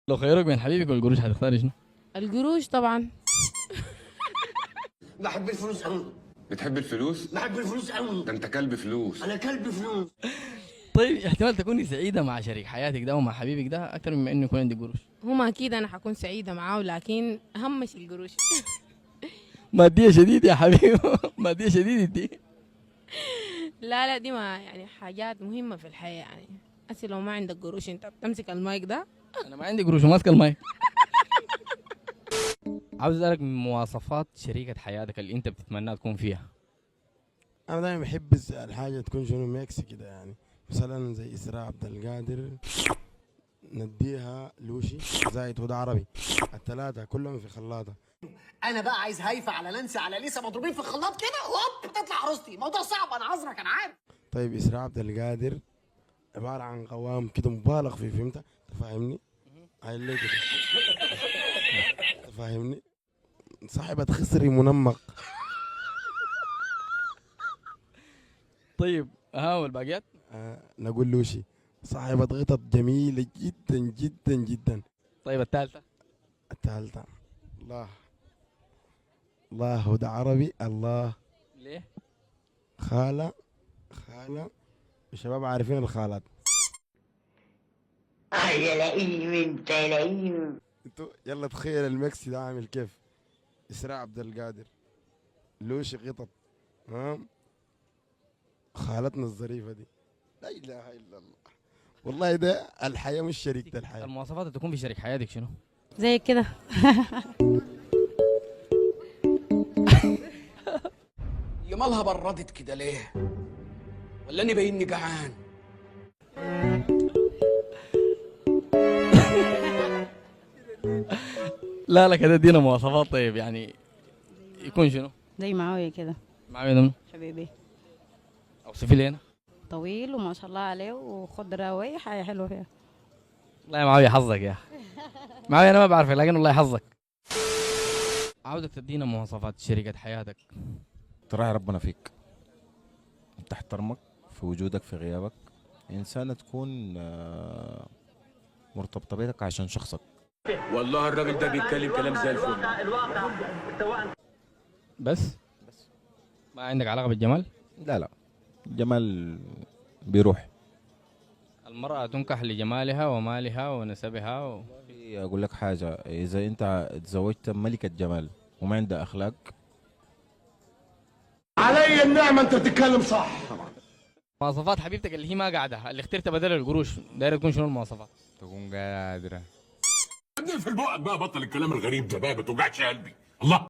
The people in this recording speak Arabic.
لو خيروك بين حبيبك والقروش هتختاري شنو؟ القروش طبعا. بحب الفلوس قوي. بتحب الفلوس؟ بحب الفلوس قوي. ده انت كلب فلوس. انا كلب فلوس. طيب احتمال تكوني سعيدة مع شريك حياتك ده ومع حبيبك ده أكتر مما إنه يكون عندك قروش. هما اكيد انا حكون سعيده معاه، لكن اهم شيء القروش. مادية شديد يا حبيبي مادية شديد دي. لا دي ما يعني حاجات مهمه في الحياه يعني. أسي لو ما عندك قروش انت بتمسك المايك ده. أنا ما عندي قروش وماسك المايك. عاوز أسألك من مواصفات شريكة حياتك اللي أنت بتتمنى تكون فيها. انا دايما بحب الحاجه تكون شنو ميكس كده يعني، مثلا زي اسراء عبد القادر، نديها لوشي زايد هدى عربي، الثلاثه كلهم في خلاطه. انا بقى عايز هيفا على نانسي على ليسا مضروبين في الخلاط كده هوب تطلع عروستي. موضوع صعب انا عذرك انا عارف. طيب اسراء عبد القادر عباره عن قوام كده مبالغ فيه، فهمت؟ تفهمني؟ هاي اللي كده تفهمني؟ صاحبة خصري منمق. طيب ها والباقيات؟ نقول لوشي صاحبة غطط جميلة جدا جدا جدا. طيب الثالثة؟ الثالثة الله هدى عربي. الله ليه؟ خالة الشباب عارفين الخالات. يا لئيم انت يا لئيم. انتوا يلا تخيل الميكس ده عامل كيف. اسراء عبد القادر، لوشي غطط، خالتنا الظريفة دي. لا اله الا الله، والله ده الحياة مش شريكة الحياة. المواصفات اللي تكون في شريك حياتك شنو؟ زي كده. يا مالها بردت كده ليه؟ ولا اني باينني جعان؟ لا كده ادينا مواصفات. طيب يعني يكون شنو؟ زي معاوية كده. معاوية ده منو؟ حبيبي اوصفي لي هنا. طويل وما شاء الله عليه وخضرة وأي حاجة حلوة فيها. والله يا معاوية حظك يا اخي. معاوية انا ما بعرفك لكن والله حظك. عاوزك تدينا مواصفات شريكة حياتك. تراعي ربنا فيك، تحترمك في وجودك في غيابك، إنسانة تكون مرتبطة بيك عشان شخصك. والله الراجل ده بيتكلم كلام زي الفل. بس ما عندك علاقة بالجمال؟ لا الجمال بيروح. المرأة تنكح لجمالها ومالها ونسبها أقول لك حاجة، إذا أنت تزوجت ملكة جمال وما عندها أخلاق. علي النعمة انت بتتكلم صح. مواصفات حبيبتك اللي هي ما قاعدة اللي اخترت بدل القروش دايرة تكون شنو المواصفات؟ تكون قادرة. في بقك بقى، بطل الكلام الغريب ده بقى، ما توجعش قلبي. الله.